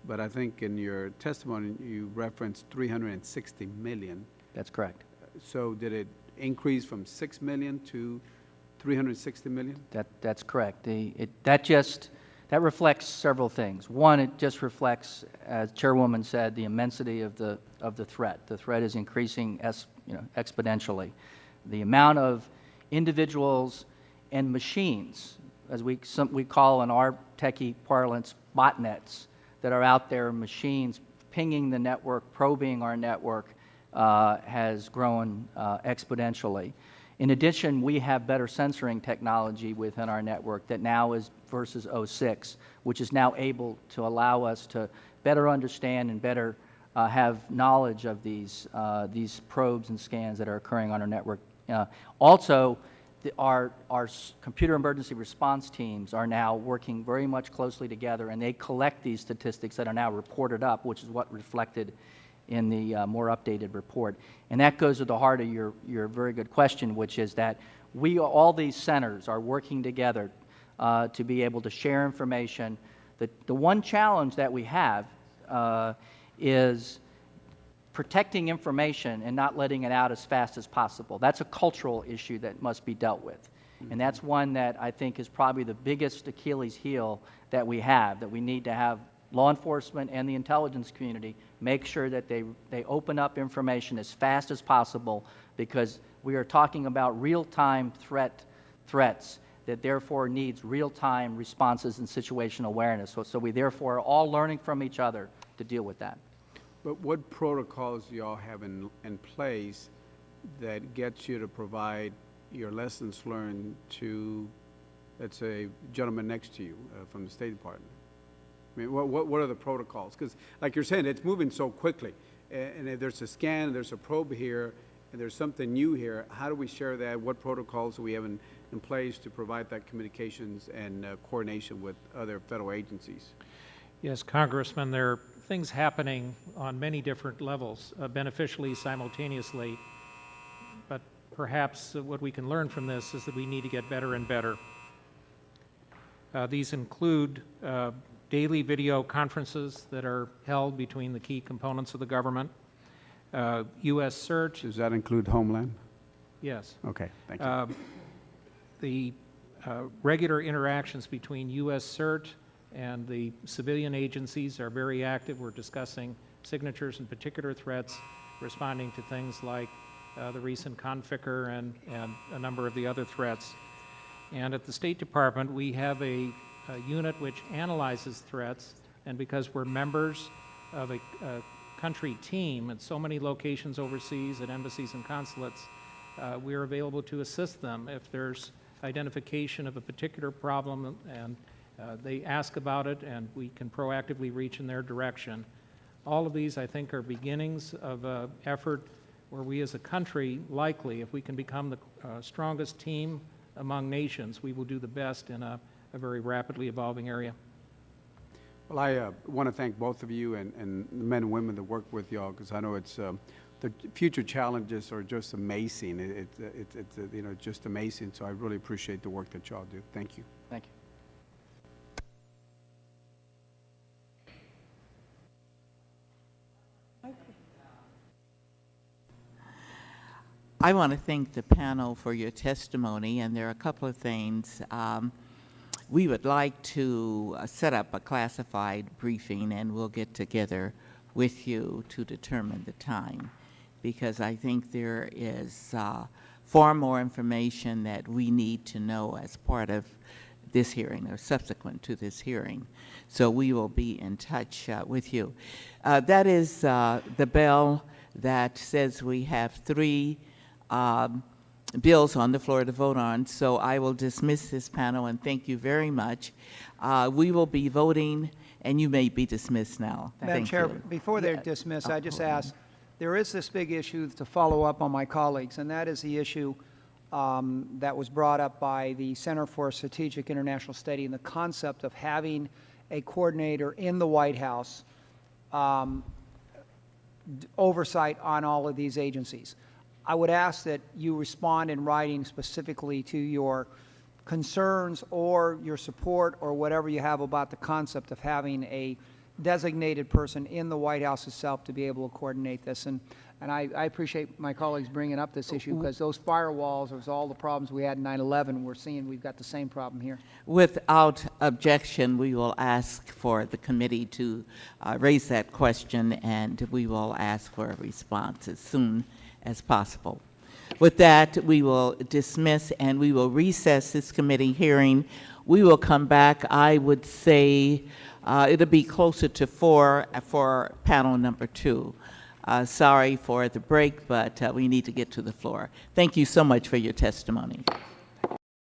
but I think in your testimony you referenced 360 million. That's correct. So did it increase from 6 million to 360 million? That's correct. That reflects several things. One, it just reflects, as Chairwoman said, the immensity of the threat. The threat is increasing exponentially. The amount of individuals and machines, as we call in our techie parlance, botnets, that are out there, machines pinging the network, probing our network, has grown exponentially. In addition, we have better censoring technology within our network that now is versus 06, which is now able to allow us to better understand and better have knowledge of these probes and scans that are occurring on our network. Also, our computer emergency response teams are now working very much closely together, and they collect these statistics that are now reported up, which is what reflected in the more updated report. And that goes to the heart of your very good question, which is that all these centers are working together to be able to share information. The one challenge that we have is protecting information and not letting it out as fast as possible. That's a cultural issue that must be dealt with. And that's one that I think is probably the biggest Achilles heel that we have, that we need to have law enforcement and the intelligence community make sure that they open up information as fast as possible, because we are talking about real-time threats that therefore needs real-time responses and situational awareness. So we therefore are all learning from each other to deal with that. But what protocols do y'all have in place that gets you to provide your lessons learned to, let's say, gentleman next to you from the State Department? I mean, what are the protocols? Because, like you're saying, it's moving so quickly. And if there's a scan, there's a probe here, and there's something new here, how do we share that? What protocols do we have in place to provide that communications and coordination with other federal agencies? Yes, Congressman, there are things happening on many different levels, beneficially, simultaneously. But perhaps what we can learn from this is that we need to get better and better. These include daily video conferences that are held between the key components of the government, U.S. CERT. Does that include Homeland? Yes. Okay, thank you. The regular interactions between U.S. CERT and the civilian agencies are very active. We're discussing signatures and particular threats, responding to things like the recent Conficker and a number of the other threats. And at the State Department, we have a unit which analyzes threats, and because we're members of a country team at so many locations overseas at embassies and consulates, we're available to assist them if there's identification of a particular problem, and they ask about it, and we can proactively reach in their direction. All of these, I think, are beginnings of an effort where we as a country, likely, if we can become the strongest team among nations, we will do the best in a very rapidly evolving area. Well, I want to thank both of you and the men and women that work with y'all, because I know it's the future challenges are just amazing. It's just amazing. So I really appreciate the work that y'all do. Thank you. Thank you. I want to thank the panel for your testimony, and there are a couple of things. We would like to set up a classified briefing, and we'll get together with you to determine the time, because I think there is far more information that we need to know as part of this hearing or subsequent to this hearing. So we will be in touch with you. That is the bell that says we have 3 bills on the floor to vote on. So I will dismiss this panel and thank you very much. We will be voting, and you may be dismissed now. Madam Thank Chair, you. before they're dismissed, I just ask, there is this big issue to follow up on my colleagues, and that is the issue that was brought up by the Center for Strategic International Study and the concept of having a coordinator in the White House oversight on all of these agencies. I would ask that you respond in writing specifically to your concerns or your support or whatever you have about the concept of having a designated person in the White House itself to be able to coordinate this. And I appreciate my colleagues bringing up this issue, because those firewalls, was all the problems we had in 9/11. We're seeing we've got the same problem here. Without objection, we will ask for the committee to raise that question, and we will ask for a response as soon as possible. With that, we will dismiss and we will recess this committee hearing. We will come back, I would say, it'll be closer to 4 for panel number 2. Sorry for the break, but we need to get to the floor. Thank you so much for your testimony.